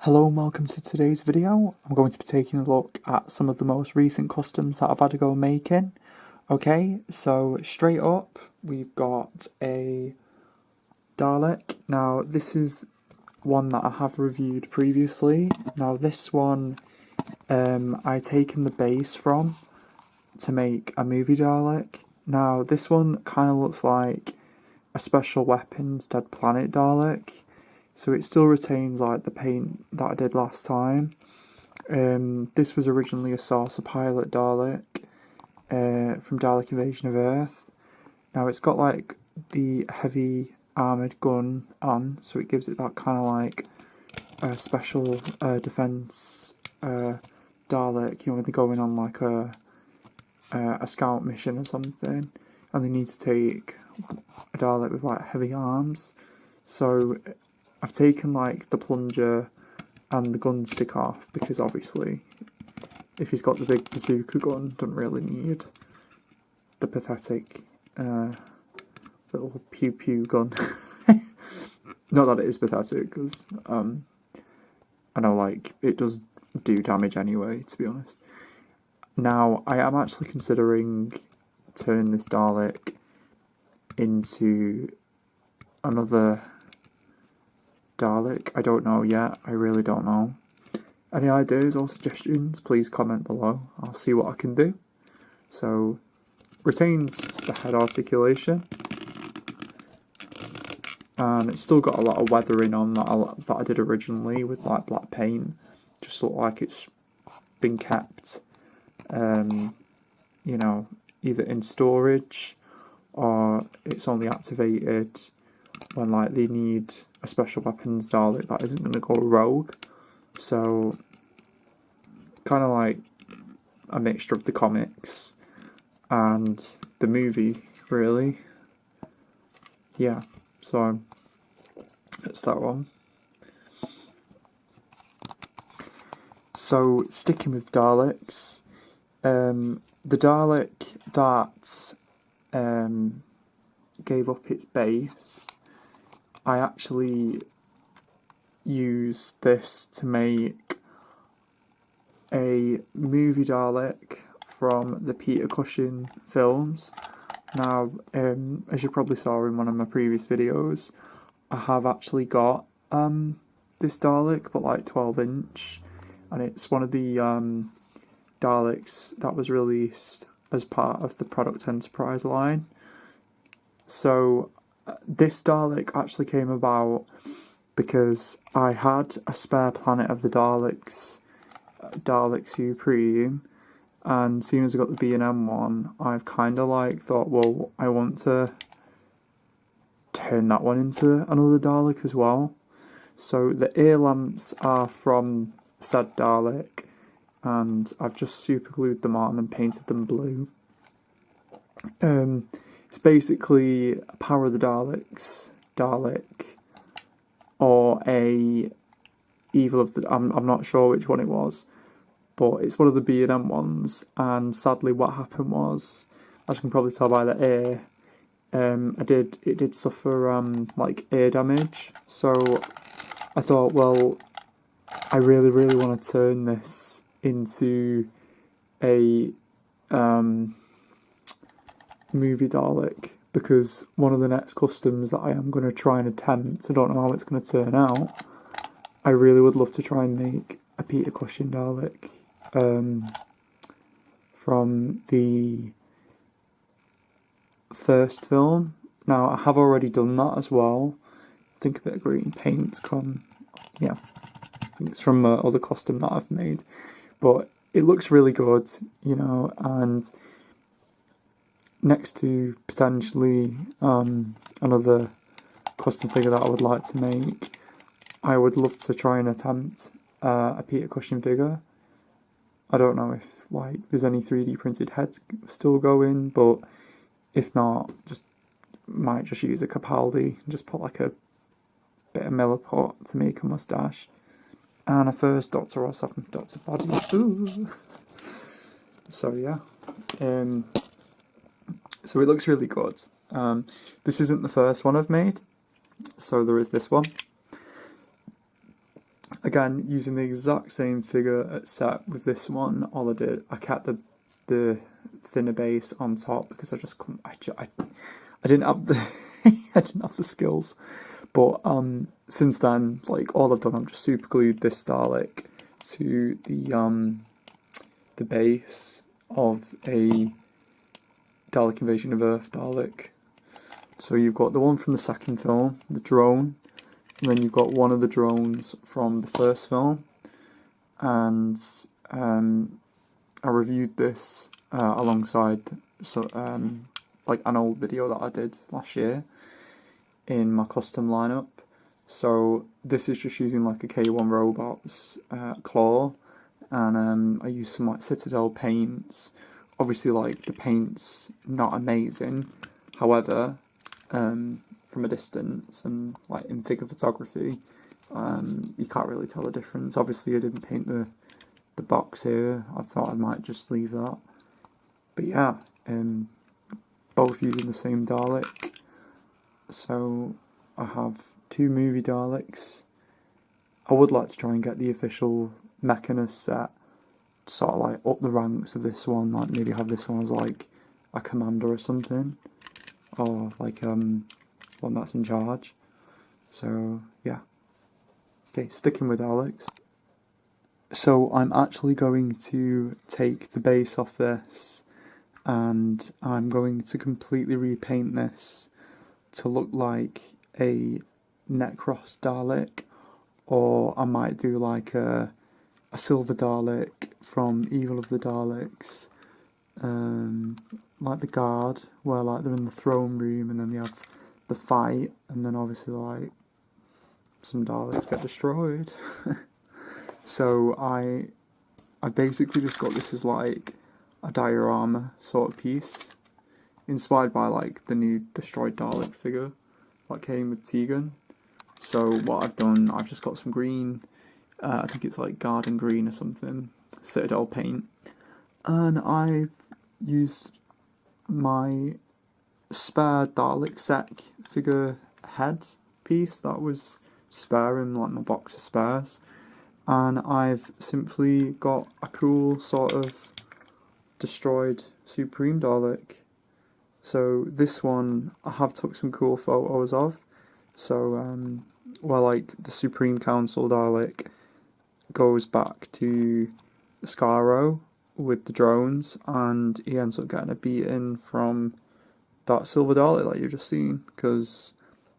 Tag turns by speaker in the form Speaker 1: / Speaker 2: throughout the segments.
Speaker 1: Hello and welcome to today's video. I'm going to be taking a look at some of the most recent customs that I've had to go making. Okay, so straight up we've got a Dalek. Now this is one that I have reviewed previously. Now this one I've taken the base from to make a movie Dalek. Now this one kind of looks like a Special Weapons Dead Planet Dalek. So it still retains like the paint that I did last time. This was originally a Saucer Pilot Dalek from Dalek Invasion of Earth. Now it's got like the heavy armoured gun on, so it gives it that kind of like special defence Dalek, you know, when they're going on like a scout mission or something, and they need to take a Dalek with like heavy arms. So I've taken like the plunger and the gun stick off because obviously if he's got the big bazooka gun, don't really need the pathetic little pew pew gun. Not that it is pathetic, because I know like it does do damage anyway, to be honest. Now I am actually considering turning this Dalek into another Dalek. I don't know yet. I really don't know. Any ideas or suggestions, please comment below. I'll see what I can do. So, retains the head articulation, and it's still got a lot of weathering on that I did originally with like black paint. Just look like it's been kept, you know, either in storage or it's only activated when like they need a Special Weapons Dalek that isn't going to go rogue. So, kind of like a mixture of the comics and the movie, really. Yeah, so it's that one. So, sticking with Daleks, the Dalek that gave up its base, I actually used this to make a movie Dalek from the Peter Cushing films. Now, as you probably saw in one of my previous videos, I have actually got this Dalek, but like 12-inch, and it's one of the Daleks that was released as part of the Product Enterprise line. So this Dalek actually came about because I had a spare Planet of the Daleks, Dalek Supreme, and seeing as I got the B&M one, I've kind of like thought, well, I want to turn that one into another Dalek as well. So the ear lamps are from said Dalek, and I've just super glued them on and painted them blue. It's basically a Power of the Daleks Dalek, or a Evil of the... I'm not sure which one it was, but it's one of the B&M ones, and sadly what happened was, as you can probably tell by the ear, it did suffer like ear damage, so I thought, well, I really want to turn this into a movie Dalek, because one of the next customs that I am going to try and attempt, I don't know how it's going to turn out, I really would love to try and make a Peter Cushing Dalek from the first film. Now I have already done that as well. I think a bit of green paint's come, yeah, I think it's from other costume that I've made, but it looks really good, you know, and next to potentially another custom figure that I would like to make, I would love to try and attempt a Peter Cushing figure. I don't know if like there's any 3D printed heads still going, but if not, might just use a Capaldi and just put like a bit of Milliput to make a moustache. And a first Dr. Ross off Dr. Body. Ooh. So yeah. So it looks really good. This isn't the first one I've made, so there is this one. Again, using the exact same figure except with this one, all I did, I kept the thinner base on top because I just couldn't, I didn't have the I didn't have the skills. But since then, like all I've done, I've just super glued this Dalek to the base of a Dalek Invasion of Earth Dalek. So you've got the one from the second film, the drone, and then you've got one of the drones from the first film. And I reviewed this alongside like an old video that I did last year in my custom lineup. So this is just using like a K1 Robots claw, and I used some like Citadel paints. Obviously, like the paint's not amazing, however, from a distance and like in figure photography, you can't really tell the difference. Obviously, I didn't paint the box here. I thought I might just leave that, but yeah, both using the same Dalek. So I have two movie Daleks. I would like to try and get the official Mechanist set, sort of like up the ranks of this one, like maybe have this one as like a commander or something, or like one that's in charge. So yeah. Okay, sticking with Alex. So I'm actually going to take the base off this, and I'm going to completely repaint this to look like a Necros Dalek, or I might do like a silver Dalek from Evil of the Daleks, like the guard, where like they're in the throne room and then they have the fight, and then obviously like some Daleks get destroyed. So I basically just got this as like a diorama sort of piece, inspired by like the new destroyed Dalek figure that came with Tegan. So what I've done, I've just got some green, I think it's like garden green or something, Citadel paint, and I've used my spare Dalek Sec figure head piece that was spare in like my box of spares, and I've simply got a cool sort of destroyed Supreme Dalek. So this one I have took some cool photos of. So well, like the Supreme Council Dalek goes back to Skaro with the drones, and he ends up getting a beating from that silver Dalek that you've just seen, because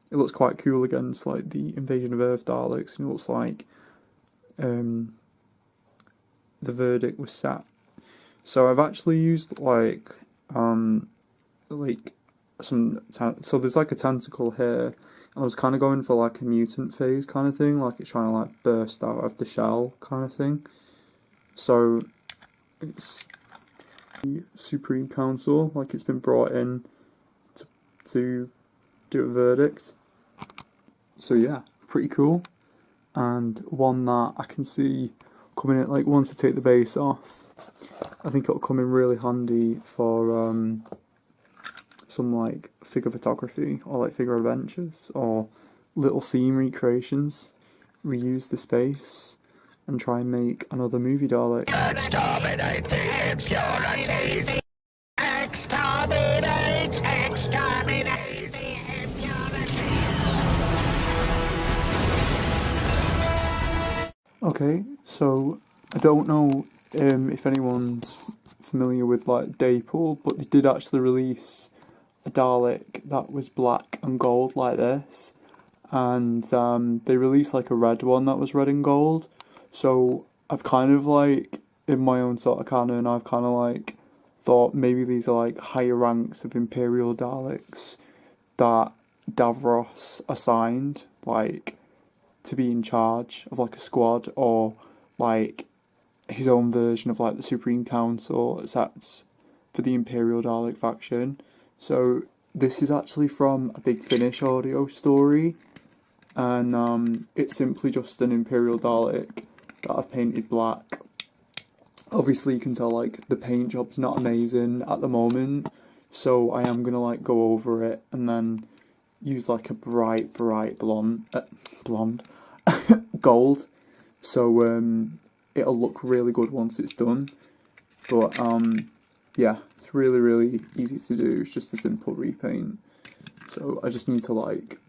Speaker 1: it looks quite cool against like the Invasion of Earth Daleks, and it looks like the verdict was set. So I've actually used like some so there's like a tentacle here, and I was kind of going for like a mutant phase kind of thing, like it's trying to like burst out of the shell kind of thing. So it's the Supreme Council, like it's been brought in to do a verdict. So yeah, pretty cool, and one that I can see coming in, like once I take the base off, I think it'll come in really handy for some like figure photography or like figure adventures or little scene recreations. Reuse the space and try and make another movie Dalek.
Speaker 2: Exterminate the impurities! Exterminate! Exterminate the impurities!
Speaker 1: Okay, so I don't know if anyone's familiar with like Daypool, but they did actually release a Dalek that was black and gold like this, and they released like a red one that was red and gold. So I've kind of like, in my own sort of canon, I've kind of like thought maybe these are like higher ranks of Imperial Daleks that Davros assigned like to be in charge of like a squad, or like his own version of like the Supreme Council, except for the Imperial Dalek faction. So this is actually from a Big Finish audio story, and it's simply just an Imperial Dalek that I've painted black. Obviously you can tell like the paint job's not amazing at the moment, so I am gonna like go over it and then use like a bright blonde gold so it'll look really good once it's done. But yeah, it's really, really easy to do. It's just a simple repaint. So I just need to like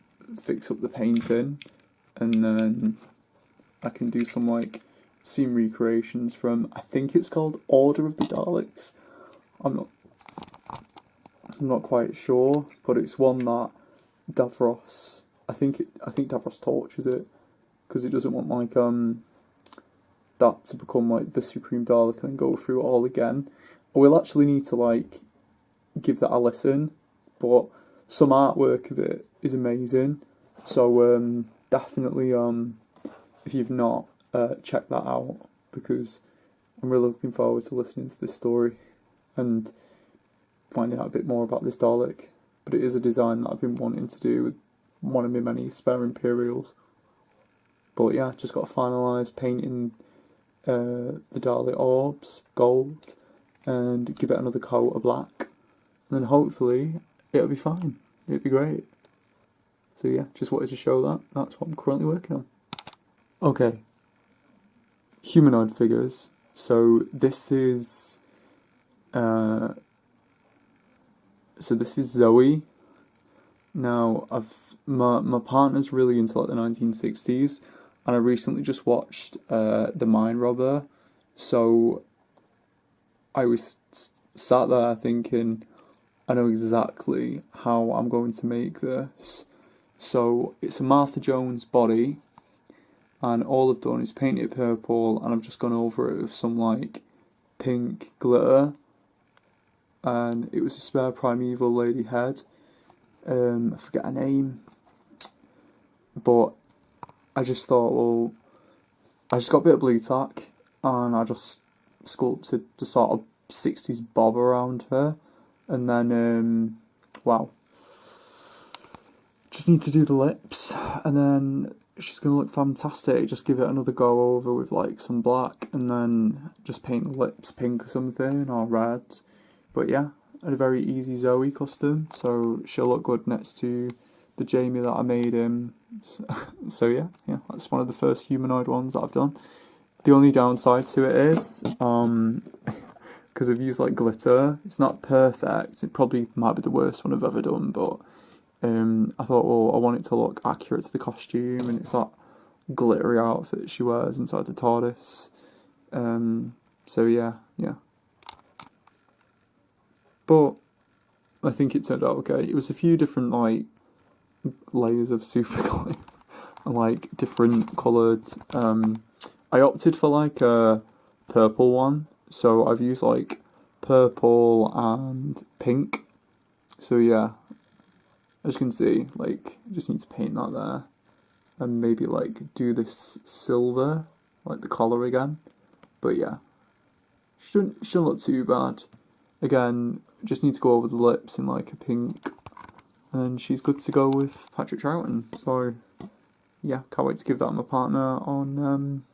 Speaker 1: fix up the painting, and then I can do some like scene recreations from, I think it's called Order of the Daleks. I'm not quite sure, but it's one that Davros, I think Davros tortures it because he doesn't want like that to become like the Supreme Dalek and then go through it all again. We'll actually need to like give that a listen, but some artwork of it is amazing. So definitely if you've not, check that out, because I'm really looking forward to listening to this story and finding out a bit more about this Dalek. But it is a design that I've been wanting to do with one of my many spare Imperials. But yeah, just got to finalise painting the Dalek orbs gold and give it another coat of black, and then hopefully it'll be fine. It'll be great. So yeah, just wanted to show that. That's what I'm currently working on. Okay. Humanoid figures. So this is Zoe. Now my partner's really into like the 1960s, and I recently just watched The Mind Robber. So I was sat there thinking, I know exactly how I'm going to make this. So it's a Martha Jones body, and all I've done is paint it purple, and I've just gone over it with some like pink glitter, and it was a spare Primeval lady head. I forget her name, but I just thought, well, I just got a bit of blue tack, and I just sculpted the sort of 60s bob around her, and then wow, just need to do the lips, and then she's gonna look fantastic. Just give it another go over with like some black, and then just paint the lips pink or something, or red. But yeah, a very easy Zoe custom, so she'll look good next to the Jamie that I made him. So yeah, that's one of the first humanoid ones that I've done. The only downside to it is, because I've used like glitter, it's not perfect. It probably might be the worst one I've ever done, but I thought, well, I want it to look accurate to the costume, and it's that glittery outfit she wears inside the TARDIS. So yeah. But I think it turned out okay. It was a few different like layers of super glue and like different coloured. I opted for like a purple one, so I've used like purple and pink. So yeah, as you can see, like just need to paint that there, and maybe like do this silver, like the collar again. But yeah, shouldn't look too bad. Again, just need to go over the lips in like a pink, and then she's good to go with Patrick Troughton. So yeah, can't wait to give that to my partner on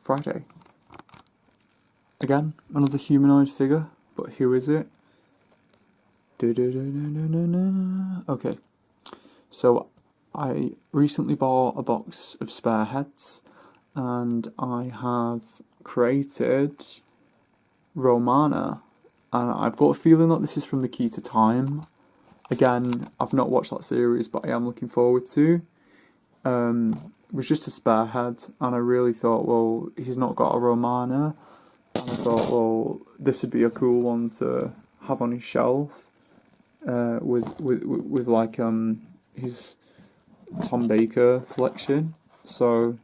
Speaker 1: Friday. Again, another humanoid figure, but who is it? Okay, so I recently bought a box of spare heads, and I have created Romana, and I've got a feeling that this is from The Key to Time. Again, I've not watched that series, but I am looking forward to. It was just a spare head, and I really thought, well, he's not got a Romana, and I thought, well, this would be a cool one to have on his shelf, with like his Tom Baker collection. So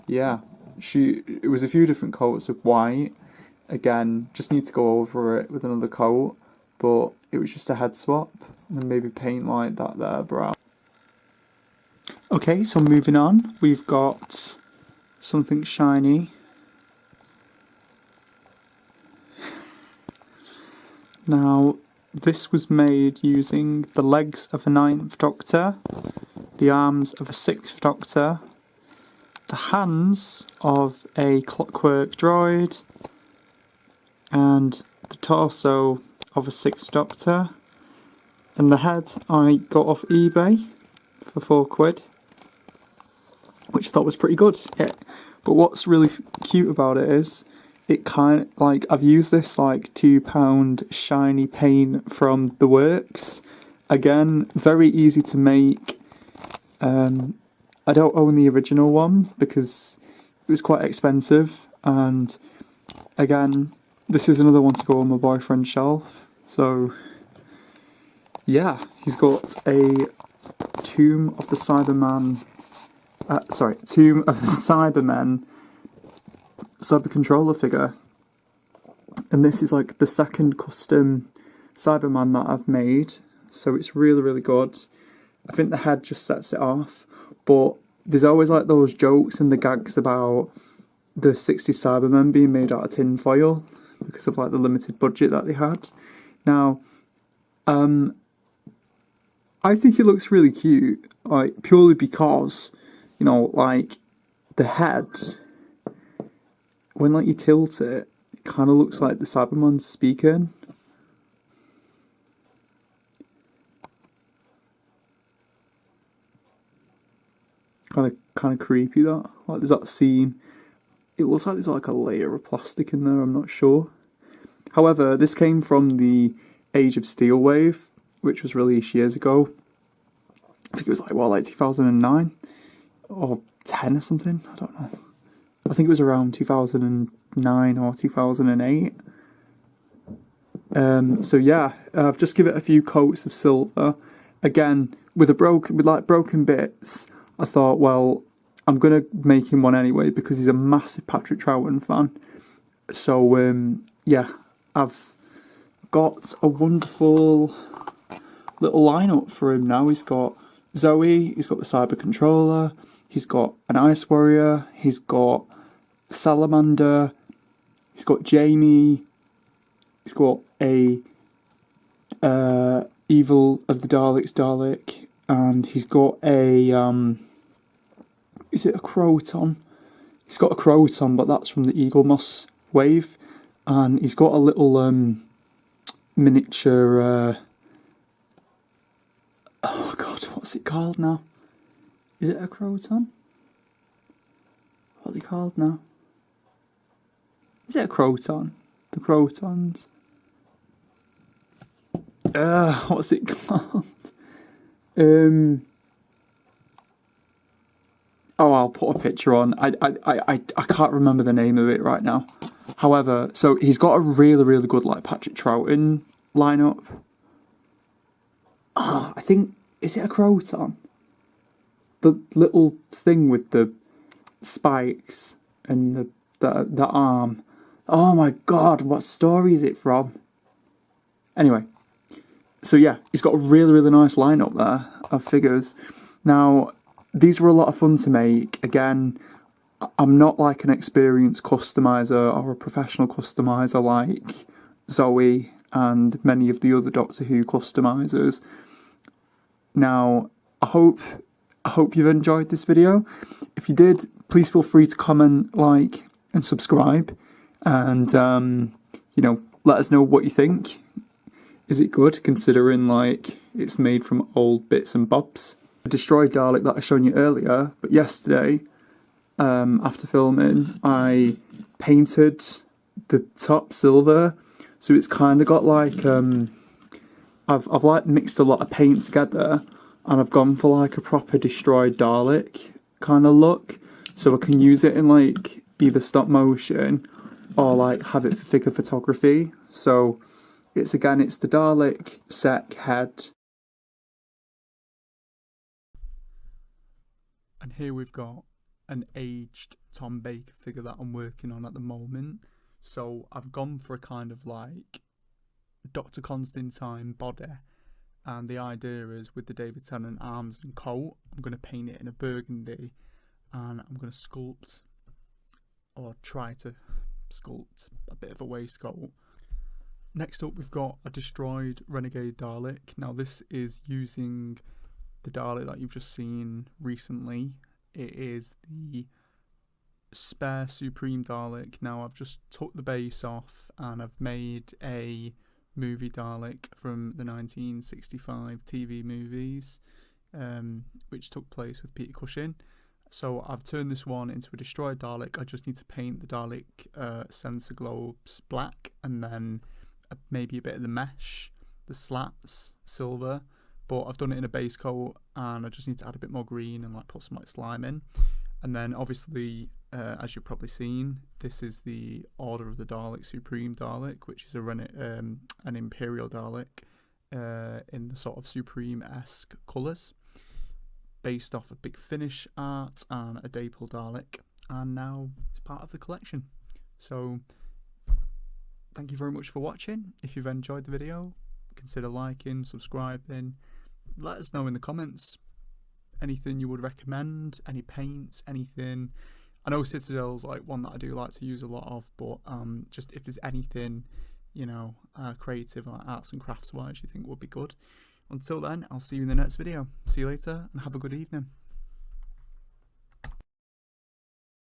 Speaker 1: yeah, it was a few different coats of white. Again, just need to go over it with another coat, but it was just a head swap, and maybe paint like that there brown. Okay, so moving on, we've got something shiny. Now, this was made using the legs of a 9th Doctor, the arms of a 6th Doctor, the hands of a Clockwork Droid, and the torso of a 6th Doctor. And the head I got off eBay for £4, which I thought was pretty good. But what's really cute about it is it kind of, like, I've used this like £2 shiny paint from The Works. Again, very easy to make. I don't own the original one because it was quite expensive, and again, this is another one to go on my boyfriend's shelf. So yeah, he's got a Tomb of the Cybermen Cyber Controller figure, and this is like the second custom Cyberman that I've made, so it's really, really good. I think the head just sets it off, but there's always like those jokes and the gags about the 60s Cybermen being made out of tin foil because of like the limited budget that they had. Now, I think it looks really cute, like purely because, you know, like the head, when like you tilt it, it kind of looks like the Cyberman's speaking. Kind of creepy, that. Like there's that scene. It looks like there's like a layer of plastic in there, I'm not sure. However, this came from the Age of Steel wave, which was released years ago. I think it was like, what, like 2009? Or 10 or something? I don't know. I think it was around 2009 or 2008. So yeah, I've just given it a few coats of silver. Again, with broken bits, I thought, well, I'm gonna make him one anyway because he's a massive Patrick Troughton fan. So yeah, I've got a wonderful little lineup for him now. He's got Zoe, he's got the Cyber Controller, he's got an Ice Warrior, he's got Salamander, he's got Jamie, he's got a Evil of the Daleks Dalek, and he's got a is it a Croton? He's got a Croton, but that's from the Eaglemoss wave, and he's got a little miniature oh god, what's it called now? Is it a Croton? What are they called now? Is it a Croton? The Crotons? What's it called? Oh, I'll put a picture on. I can't remember the name of it right now. However, so he's got a really, really good like Patrick Troughton lineup. I think, is it a Croton? The little thing with the spikes and the arm. Oh my god, what story is it from? Anyway, so yeah, he's got a really, really nice lineup there of figures. Now, these were a lot of fun to make. Again, I'm not like an experienced customizer or a professional customizer like Zoe and many of the other Doctor Who customizers. Now, I hope you've enjoyed this video. If you did, please feel free to comment, like, and subscribe. And, you know, let us know what you think. Is it good, considering, like, it's made from old bits and bobs? I destroyed Dalek that I showed you earlier, but yesterday, after filming, I painted the top silver. So it's kind of got, like, I've like mixed a lot of paint together, and I've gone for like a proper destroyed Dalek kind of look, so I can use it in like either stop motion or like have it for figure photography. So it's the Dalek Sec head. And here we've got an aged Tom Baker figure that I'm working on at the moment. So I've gone for a kind of like Dr. Constantine body, and the idea is with the David Tennant arms and coat, I'm going to paint it in a burgundy, and I'm going to sculpt, or try to sculpt, a bit of a waistcoat. Next up, we've got a destroyed Renegade Dalek. Now this is using the Dalek that you've just seen recently. It is the spare Supreme Dalek. Now I've just took the base off and I've made a movie Dalek from the 1965 TV movies, which took place with Peter Cushing. So I've turned this one into a destroyed Dalek. I just need to paint the Dalek sensor globes black, and then maybe a bit of the mesh, the slats, silver. But I've done it in a base coat, and I just need to add a bit more green and like put some like slime in. And then obviously, as you've probably seen, this is the Order of the Dalek Supreme Dalek, which is an Imperial Dalek in the sort of Supreme-esque colours, based off of Big Finish art and a Dapel Dalek, and now it's part of the collection. So thank you very much for watching. If you've enjoyed the video, consider liking, subscribing. Let us know in the comments anything you would recommend, any paints, anything. I know Citadel's like one that I do like to use a lot of, but just if there's anything, you know, creative, like arts and crafts wise, you think would be good. Until then, I'll see you in the next video. See you later and have a good evening.